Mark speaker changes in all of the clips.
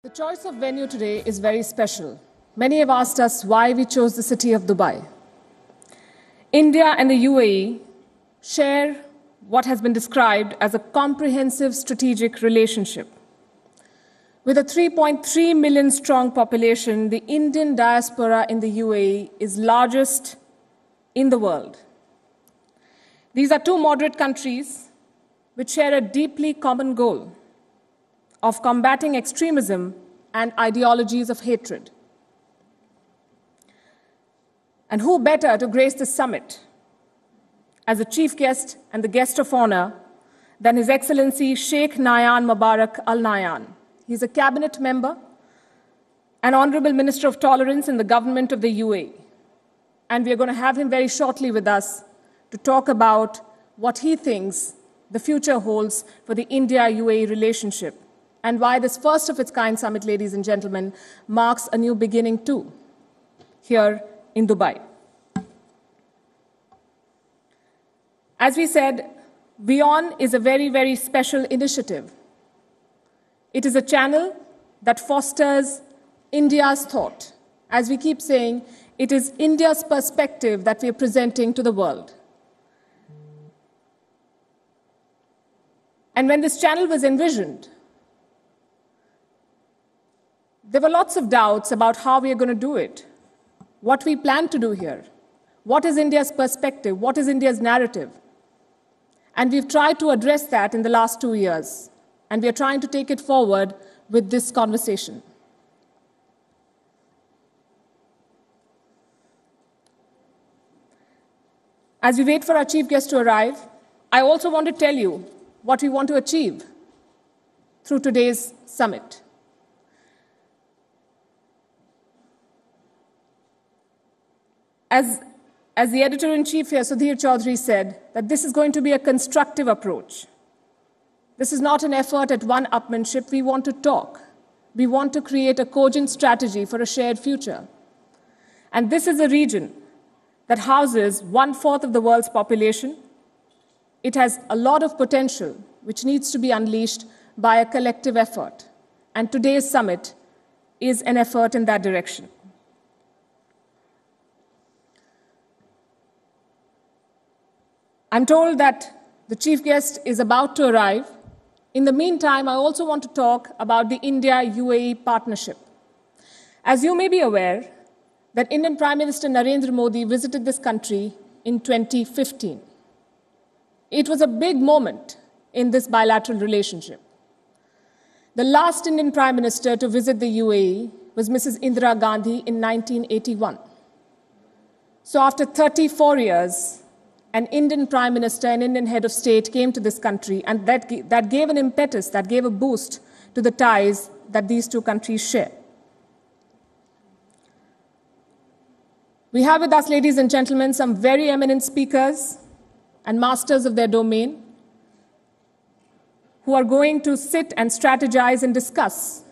Speaker 1: The choice of venue today is very special. Many have asked us why we chose the city of Dubai. India and the UAE share what has been described as a comprehensive strategic relationship. With a 3.3 million strong population, the Indian diaspora in the UAE is largest in the world. These are two moderate countries which share a deeply common goal of combating extremism and ideologies of hatred. And who better to grace this summit as a chief guest and the guest of honor than His Excellency Sheikh Nahayan Mabarak Al Nahayan. He's a cabinet member and Honorable Minister of Tolerance in the government of the UAE. And we are going to have him very shortly with us to talk about what he thinks the future holds for the India-UAE relationship, and why this first of its kind summit, ladies and gentlemen, marks a new beginning too, here in Dubai. As we said, Wion is a very, very special initiative. It is a channel that fosters India's thought. As we keep saying, it is India's perspective that we are presenting to the world. And when this channel was envisioned, there were lots of doubts about how we are going to do it, what we plan to do here, what is India's perspective, what is India's narrative. And we've tried to address that in the last 2 years, and we are trying to take it forward with this conversation. As we wait for our chief guest to arrive, I also want to tell you what we want to achieve through today's summit. As the editor-in-chief here, Sudhir Chaudhary, said, that this is going to be a constructive approach. This is not an effort at one-upmanship. We want to talk. We want to create a cogent strategy for a shared future. And this is a region that houses 1/4 of the world's population. It has a lot of potential, which needs to be unleashed by a collective effort. And today's summit is an effort in that direction. I'm told that the chief guest is about to arrive. In the meantime, I also want to talk about the India-UAE partnership. As you may be aware, that Indian Prime Minister Narendra Modi visited this country in 2015. It was a big moment in this bilateral relationship. The last Indian Prime Minister to visit the UAE was Mrs. Indira Gandhi in 1981. So after 34 years, an Indian Prime Minister, an Indian head of state came to this country, and that gave an impetus, that gave a boost to the ties that these two countries share. We have with us, ladies and gentlemen, some very eminent speakers and masters of their domain who are going to sit and strategize and discuss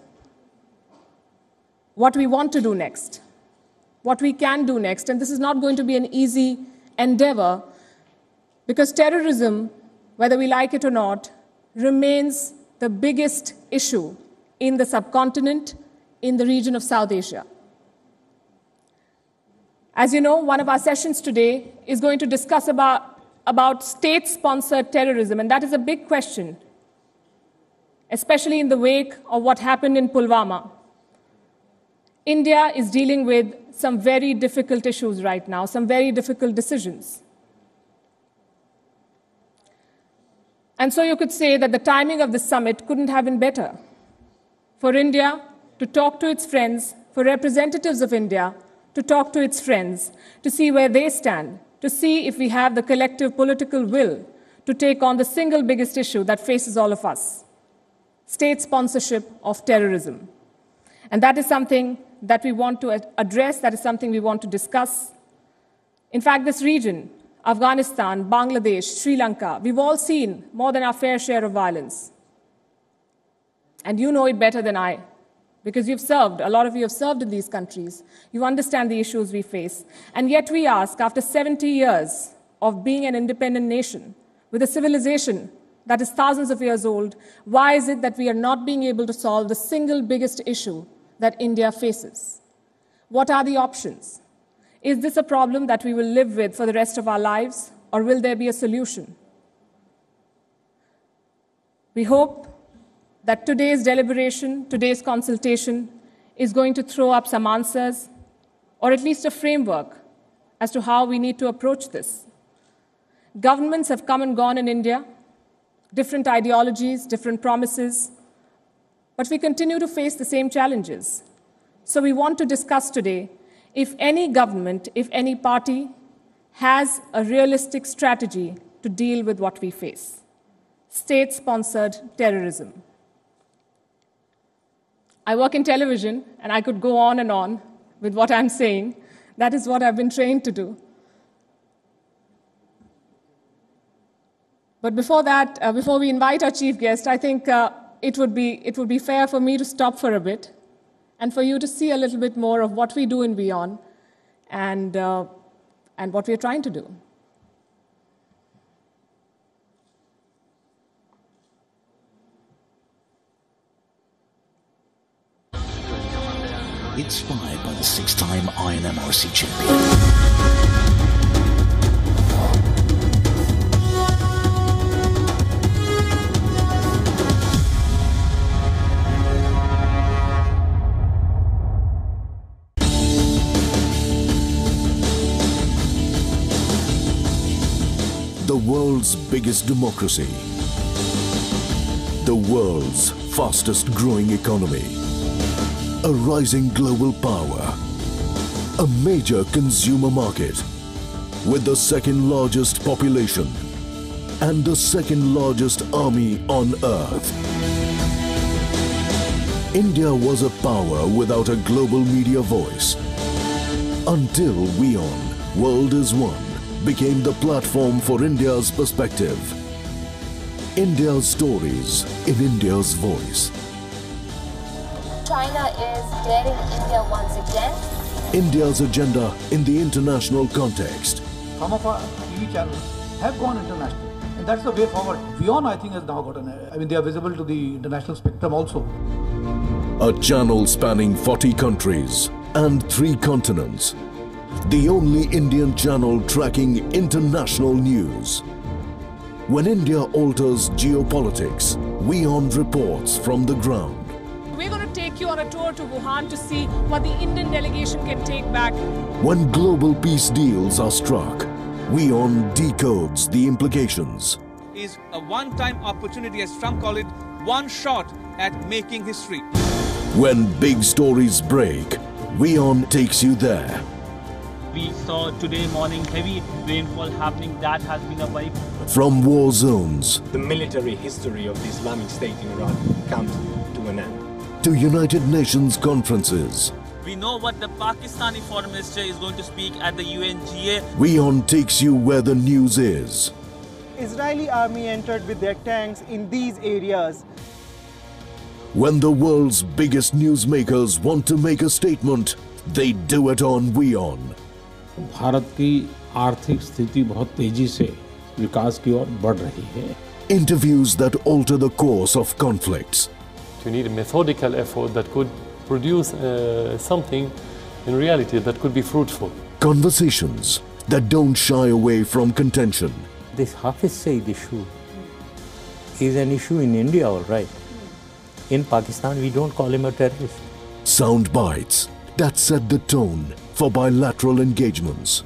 Speaker 1: what we want to do next, what we can do next. And this is not going to be an easy endeavor, because terrorism, whether we like it or not, remains the biggest issue in the subcontinent, in the region of South Asia. As you know, one of our sessions today is going to discuss about state-sponsored terrorism, and that is a big question, especially in the wake of what happened in Pulwama. India is dealing with some very difficult issues right now, some very difficult decisions. And so you could say that the timing of this summit couldn't have been better for India to talk to its friends, for representatives of India to talk to its friends, to see where they stand, to see if we have the collective political will to take on the single biggest issue that faces all of us, state sponsorship of terrorism. And that is something that we want to address, that is something we want to discuss. In fact, this region, Afghanistan, Bangladesh, Sri Lanka, we've all seen more than our fair share of violence. And you know it better than I, because you've served, a lot of you have served in these countries. You understand the issues we face. And yet we ask, after 70 years of being an independent nation, with a civilization that is thousands of years old, why is it that we are not being able to solve the single biggest issue that India faces? What are the options? Is this a problem that we will live with for the rest of our lives, or will there be a solution? We hope that today's deliberation, today's consultation, is going to throw up some answers, or at least a framework as to how we need to approach this. Governments have come and gone in India, different ideologies, different promises, but we continue to face the same challenges. So we want to discuss today if any government, if any party has a realistic strategy to deal with what we face. State-sponsored terrorism. I work in television, and I could go on and on with what I'm saying. That is what I've been trained to do. But before that, before we invite our chief guest, I think it would be fair for me to stop for a bit and for you to see a little bit more of what we do in Wion and what we're trying to do.
Speaker 2: Inspired by the 6-time INMRC champion. The world's biggest democracy. The world's fastest growing economy. A rising global power. A major consumer market. With the second largest population. And the second largest army on earth. India was a power without a global media voice. Until Wion, World is One, became the platform for India's perspective. India's stories in India's voice.
Speaker 3: China is daring India once again.
Speaker 2: India's agenda in the international context.
Speaker 4: Some of our TV channels have gone international, and that's the way forward. Wion, I think, has now got they are visible to the international spectrum also.
Speaker 2: A channel spanning 40 countries and 3 continents. The only Indian channel tracking international news. When India alters geopolitics, Wion reports from the ground.
Speaker 1: We're going to take you on a tour to Wuhan to see what the Indian delegation can take back.
Speaker 2: When global peace deals are struck, Wion decodes the implications.
Speaker 5: Is a one-time opportunity, as Trump called it, one shot at making history.
Speaker 2: When big stories break, Wion takes you there.
Speaker 6: We saw today morning heavy rainfall happening. That has been a very...
Speaker 2: From war zones.
Speaker 7: The military history of the Islamic State in Iran comes to an end.
Speaker 2: To United Nations conferences.
Speaker 6: We know what the Pakistani foreign minister is going to speak at the UNGA.
Speaker 2: Wion takes you where the news is.
Speaker 8: Israeli army entered with their tanks in these areas.
Speaker 2: When the world's biggest newsmakers want to make a statement, they do it on Wion.
Speaker 9: Bharat की आर्थिक स्थिति बहुत तेजी से विकास की ओर बढ़ रही है.
Speaker 2: Interviews that alter the course of conflicts.
Speaker 10: You need a methodical effort that could produce something in reality that could be fruitful.
Speaker 2: Conversations that don't shy away from contention.
Speaker 11: This Hafiz Saeed issue is an issue in India, all right. In Pakistan, we don't call him a terrorist.
Speaker 2: Sound bites that set the tone for bilateral engagements.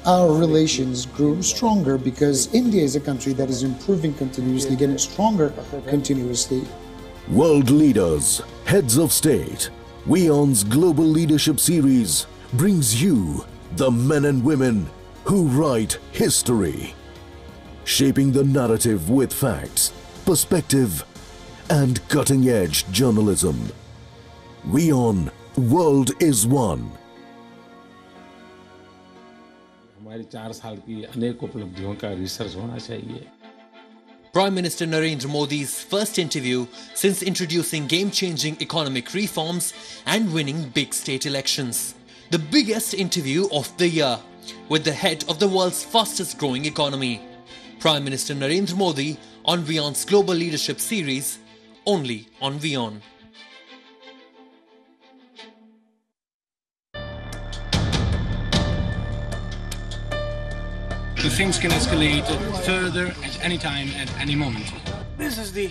Speaker 12: Our relations grew stronger because India is a country that is improving continuously, getting stronger continuously.
Speaker 2: World leaders, heads of state, Wion's Global Leadership Series brings you the men and women who write history, shaping the narrative with facts, perspective, and cutting-edge journalism. Wion, World is One.
Speaker 9: हमारी 4 साल की अनेक उपलब्धियों का research होना चाहिए.
Speaker 13: Prime Minister Narendra Modi's first interview since introducing game-changing economic reforms and winning big state elections. The biggest interview of the year with the head of the world's fastest-growing economy. Prime Minister Narendra Modi on Wion's Global Leadership Series, only on Wion.
Speaker 14: Things can escalate further at any time, at any moment.
Speaker 8: This is the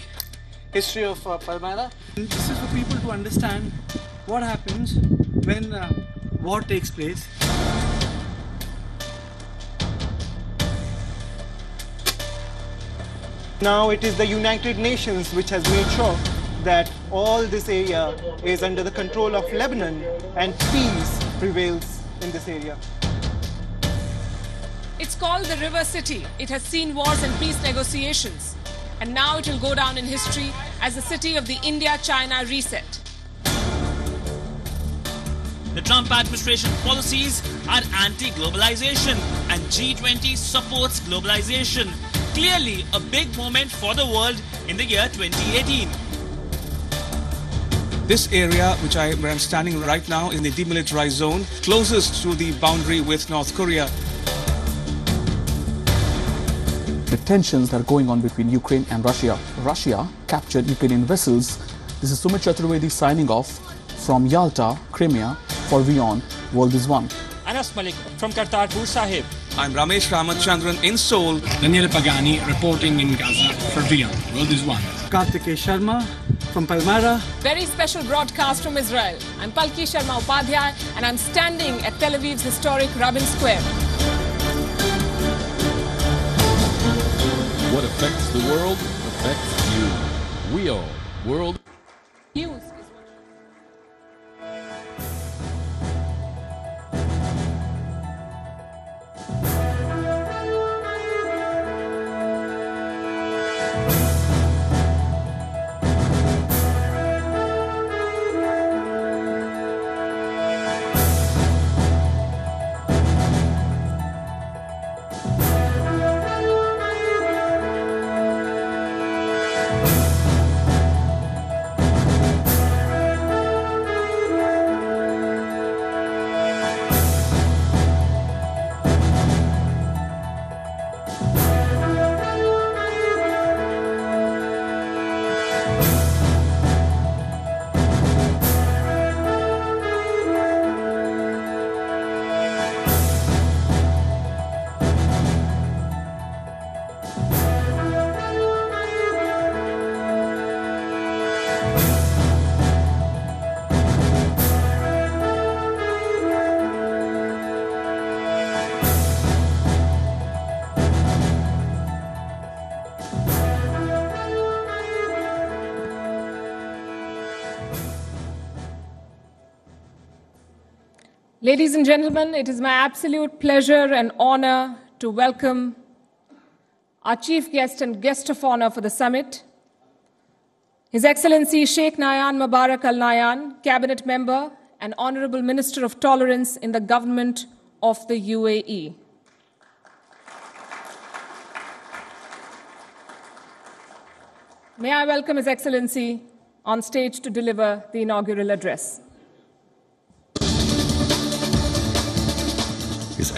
Speaker 8: history of Palmyra. This is for people to understand what happens when war takes place. Now it is the United Nations which has made sure that all this area is under the control of Lebanon and peace prevails in this area.
Speaker 1: It's called the River City. It has seen wars and peace negotiations. And now it will go down in history as the city of the India-China reset.
Speaker 15: The Trump administration policies are anti-globalization and G20 supports globalization. Clearly a big moment for the world in the year 2018.
Speaker 5: This area, where I'm standing right now, in the demilitarized zone, closest to the boundary with North Korea.
Speaker 16: The tensions that are going on between Ukraine and Russia. Russia captured Ukrainian vessels. This is Sumit Chaturvedi signing off from Yalta, Crimea for Wion. World is One.
Speaker 17: Anas Malik from Kartarpur Sahib.
Speaker 5: I'm Ramesh Ramachandran in Seoul.
Speaker 14: Daniel Pagani reporting in Gaza for Wion. World is One.
Speaker 8: Kartikeya Sharma from Palmyra.
Speaker 1: Very special broadcast from Israel. I'm Palki Sharma Upadhyay and I'm standing at Tel Aviv's historic Rabin Square.
Speaker 18: What affects the world affects you. Wion World
Speaker 1: News. Ladies and gentlemen, it is my absolute pleasure and honor to welcome our chief guest and guest of honor for the summit, His Excellency Sheikh Nahayan Mabarak Al Nahayan, Cabinet Member and Honorable Minister of Tolerance in the Government of the UAE. May I welcome His Excellency on stage to deliver the inaugural address.
Speaker 19: His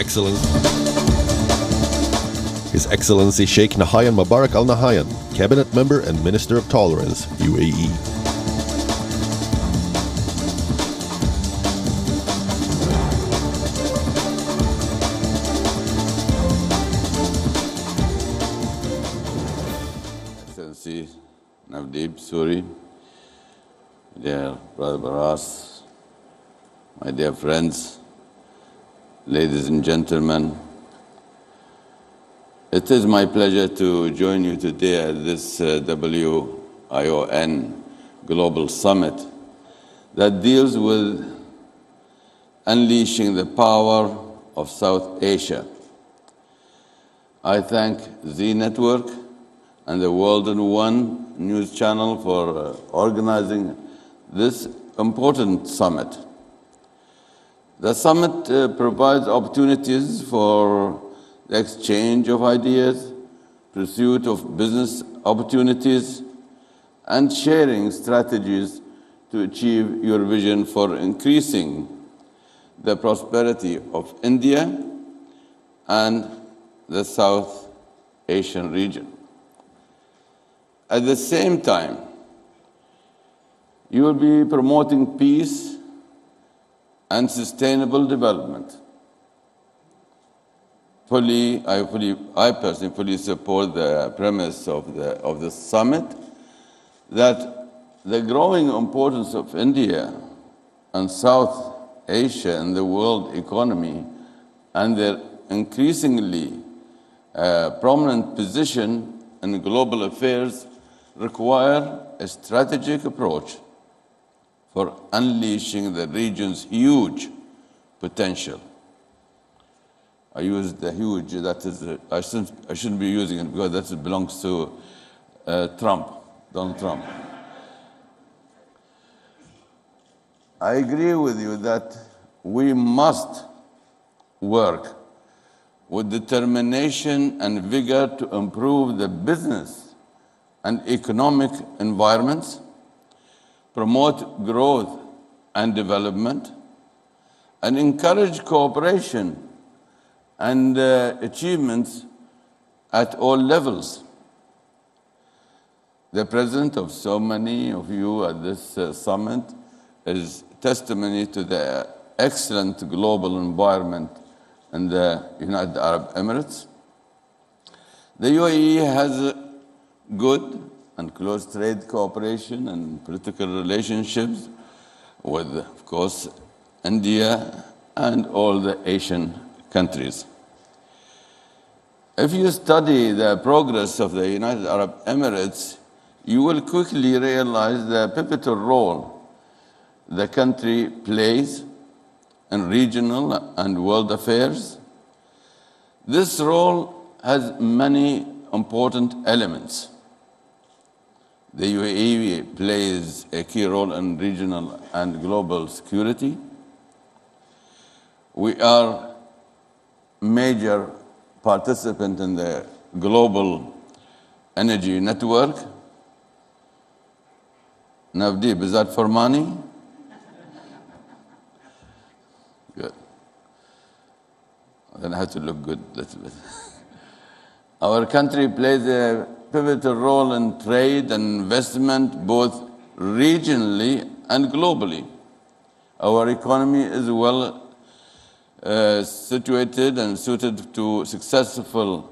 Speaker 19: Excellency Sheikh Nahayan Mabarak Al Nahayan, Cabinet Member and Minister of Tolerance, UAE.
Speaker 20: Excellency Navdeep Suri, dear Brother Baras, my dear friends, ladies and gentlemen, it is my pleasure to join you today at this WION Global Summit that deals with unleashing the power of South Asia. I thank Z Network and the World in One news channel for organizing this important summit. The summit provides opportunities for the exchange of ideas, pursuit of business opportunities, and sharing strategies to achieve your vision for increasing the prosperity of India and the South Asian region. At the same time, you will be promoting peace and sustainable development. I personally fully support the premise of the summit that the growing importance of India and South Asia in the world economy and their increasingly prominent position in global affairs require a strategic approach for unleashing the region's huge potential. I use the huge, that is, I shouldn't be using it because that belongs to Donald Trump. I agree with you that we must work with determination and vigor to improve the business and economic environments, promote growth and development, and encourage cooperation and achievements at all levels. The presence of so many of you at this summit is testimony to the excellent global environment in the United Arab Emirates. The UAE has good and close trade cooperation and political relationships with, of course, India and all the Asian countries. If you study the progress of the United Arab Emirates, you will quickly realize the pivotal role the country plays in regional and world affairs. This role has many important elements. The UAE plays a key role in regional and global security. We are major participant in the global energy network. Navdeep, is that for money? Good. Then I have to look good a little bit. Our country plays a pivotal role in trade and investment, both regionally and globally. Our economy is well situated and suited to successful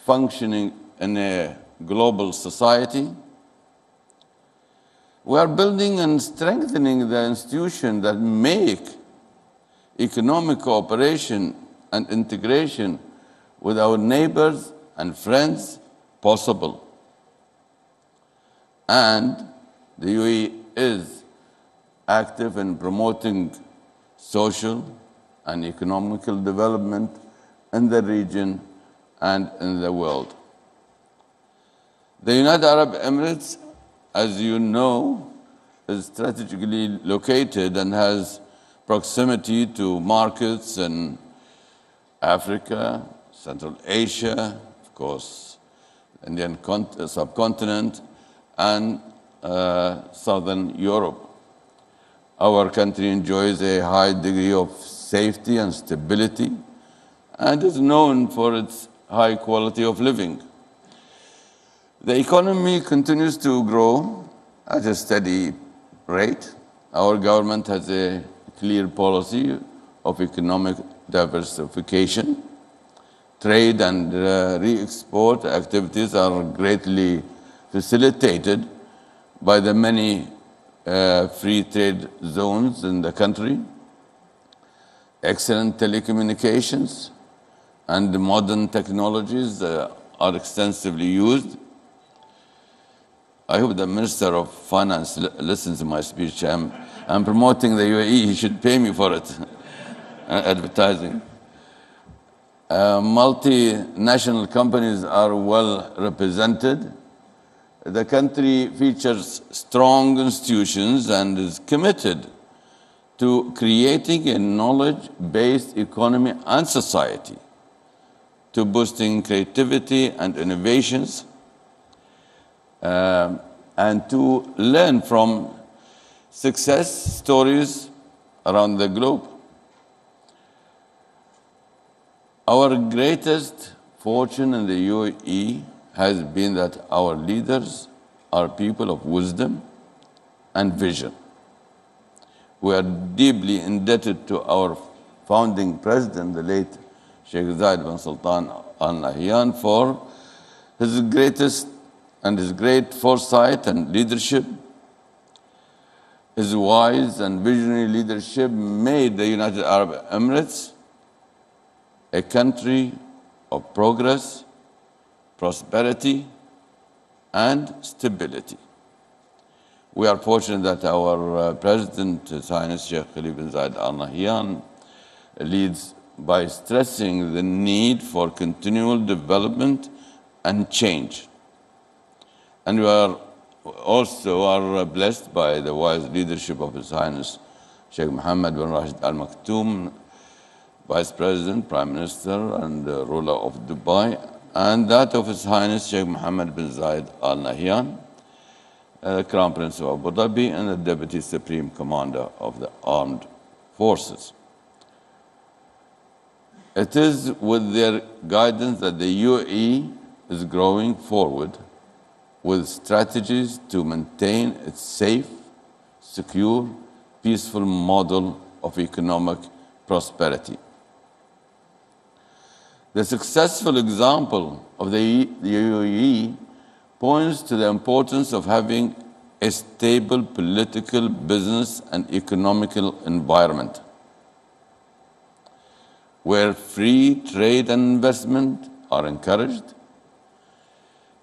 Speaker 20: functioning in a global society. We are building and strengthening the institutions that make economic cooperation and integration with our neighbors and friends possible. And the UAE is active in promoting social and economical development in the region and in the world. The United Arab Emirates, as you know, is strategically located and has proximity to markets in Africa, Central Asia, of course, Indian subcontinent, and Southern Europe. Our country enjoys a high degree of safety and stability and is known for its high quality of living. The economy continues to grow at a steady rate. Our government has a clear policy of economic diversification. Trade and re-export activities are greatly facilitated by the many free trade zones in the country. Excellent telecommunications and modern technologies are extensively used. I hope the Minister of Finance listens to my speech. I'm promoting the UAE. He should pay me for it. Advertising. Multinational companies are well represented. The country features strong institutions and is committed to creating a knowledge-based economy and society, to boosting creativity and innovations, and to learn from success stories around the globe. Our greatest fortune in the UAE has been that our leaders are people of wisdom and vision. We are deeply indebted to our founding president, the late Sheikh Zayed bin Sultan Al Nahyan, for his great foresight and leadership. His wise and visionary leadership made the United Arab Emirates a country of progress, prosperity, and stability. We are fortunate that our President, His Highness Sheikh bin Zayed Al Nahyan, leads by stressing the need for continual development and change. And we are also blessed by the wise leadership of His Highness Sheikh Mohammed bin Rashid Al Maktoum, Vice President, Prime Minister, and ruler of Dubai, and that of His Highness Sheikh Mohammed bin Zayed Al Nahyan, Crown Prince of Abu Dhabi and the Deputy Supreme Commander of the Armed Forces. It is with their guidance that the UAE is growing forward with strategies to maintain its safe, secure, peaceful model of economic prosperity. The successful example of the UAE points to the importance of having a stable political, business, and economical environment where free trade and investment are encouraged.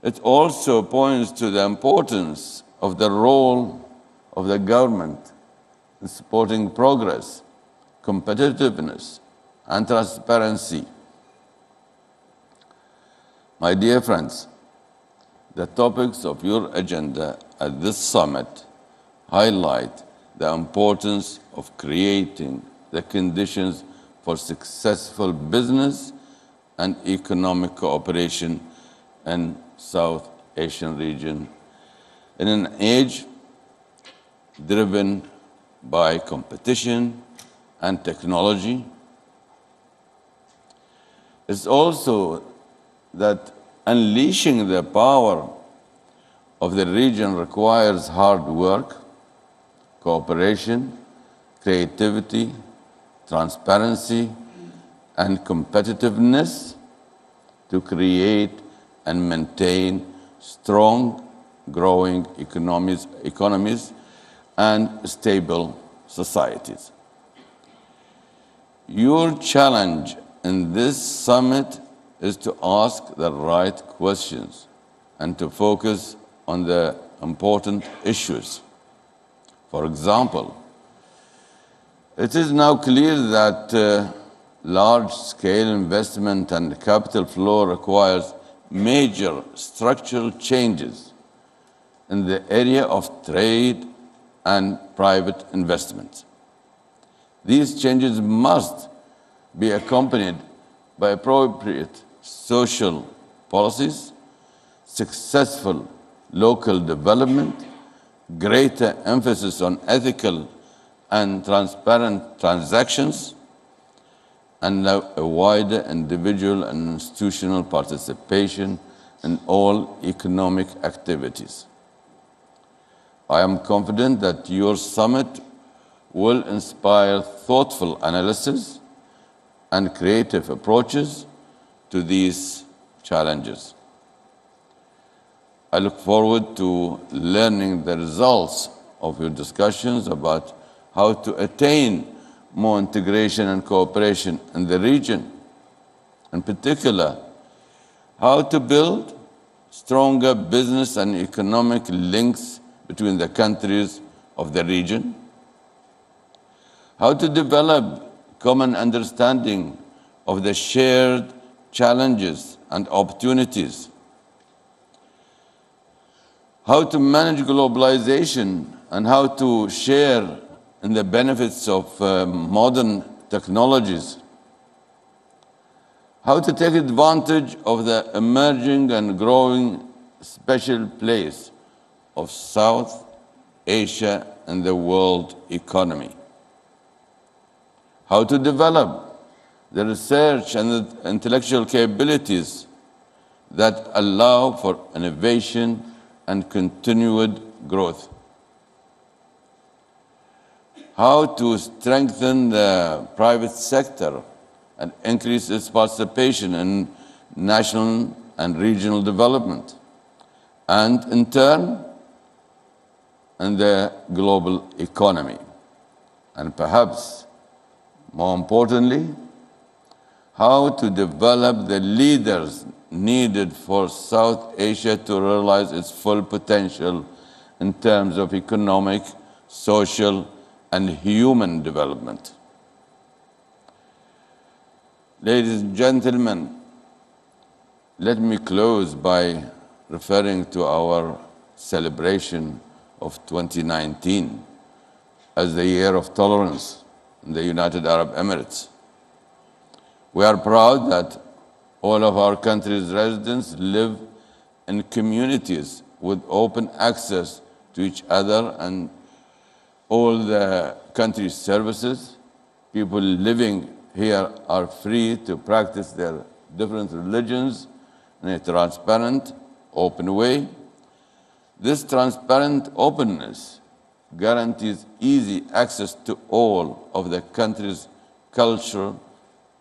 Speaker 20: It also points to the importance of the role of the government in supporting progress, competitiveness, and transparency. My dear friends, the topics of your agenda at this summit highlight the importance of creating the conditions for successful business and economic cooperation in South Asian region in an age driven by competition and technology. It's also that unleashing the power of the region requires hard work, cooperation, creativity, transparency, and competitiveness to create and maintain strong, growing economies and stable societies. Your challenge in this summit is to ask the right questions and to focus on the important issues. For example, it is now clear that large-scale investment and capital flow requires major structural changes in the area of trade and private investment. These changes must be accompanied by appropriate social policies, successful local development, greater emphasis on ethical and transparent transactions, and a wider individual and institutional participation in all economic activities. I am confident that your summit will inspire thoughtful analysis and creative approaches to these challenges. I look forward to learning the results of your discussions about how to attain more integration and cooperation in the region. In particular, how to build stronger business and economic links between the countries of the region, how to develop common understanding of the shared challenges and opportunities, how to manage globalization and how to share in the benefits of modern technologies, how to take advantage of the emerging and growing special place of South Asia in the world economy, how to develop the research and the intellectual capabilities that allow for innovation and continued growth. How to strengthen the private sector and increase its participation in national and regional development, and in turn, in the global economy. And perhaps more importantly, how to develop the leaders needed for South Asia to realize its full potential in terms of economic, social, and human development. Ladies and gentlemen, let me close by referring to our celebration of 2019 as the Year of Tolerance in the United Arab Emirates. We are proud that all of our country's residents live in communities with open access to each other and all the country's services. People living here are free to practice their different religions in a transparent, open way. This transparent openness guarantees easy access to all of the country's culture,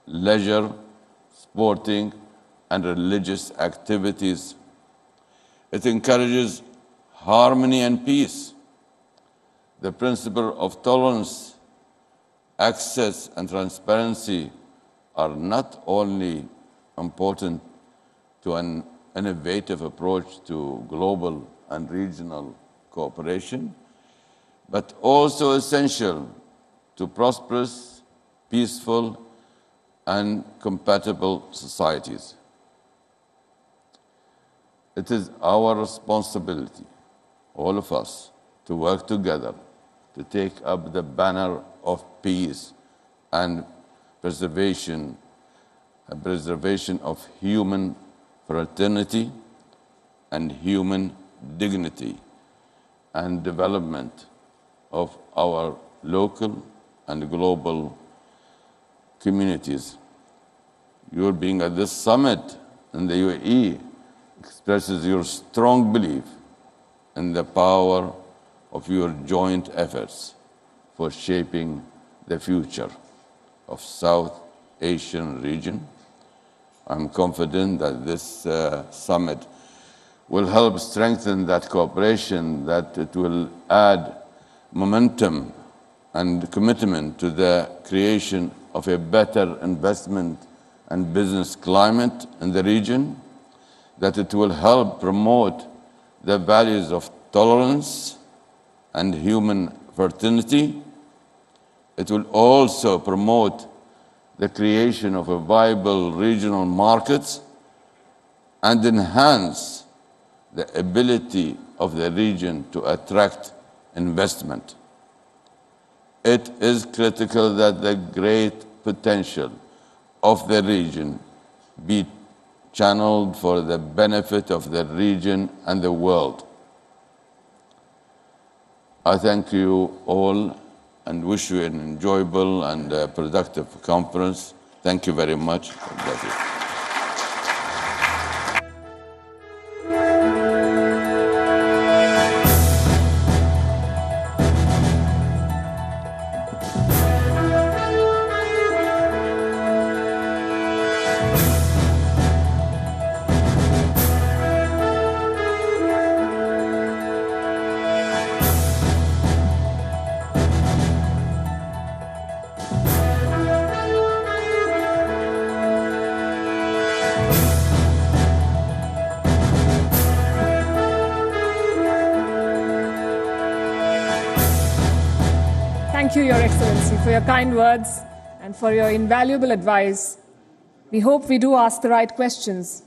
Speaker 20: leisure, sporting, and religious activities. It encourages harmony and peace. The principle of tolerance, access, and transparency are not only important to an innovative approach to global and regional cooperation, but also essential to prosperous, peaceful, and compatible societies. It is our responsibility, all of us, to work together to take up the banner of peace and preservation of human fraternity and human dignity and development of our local and global communities. Your being at this summit in the UAE expresses your strong belief in the power of your joint efforts for shaping the future of South Asian region. I'm confident that this summit will help strengthen that cooperation, that it will add momentum and commitment to the creation of a better investment and business climate in the region, that it will help promote the values of tolerance and human fraternity. It will also promote the creation of a viable regional market and enhance the ability of the region to attract investment. It is critical that the great potential of the region be channeled for the benefit of the region and the world. I thank you all and wish you an enjoyable and productive conference. Thank you very much.
Speaker 1: Thank you, Your Excellency, for your kind words and for your invaluable advice. We hope we do ask the right questions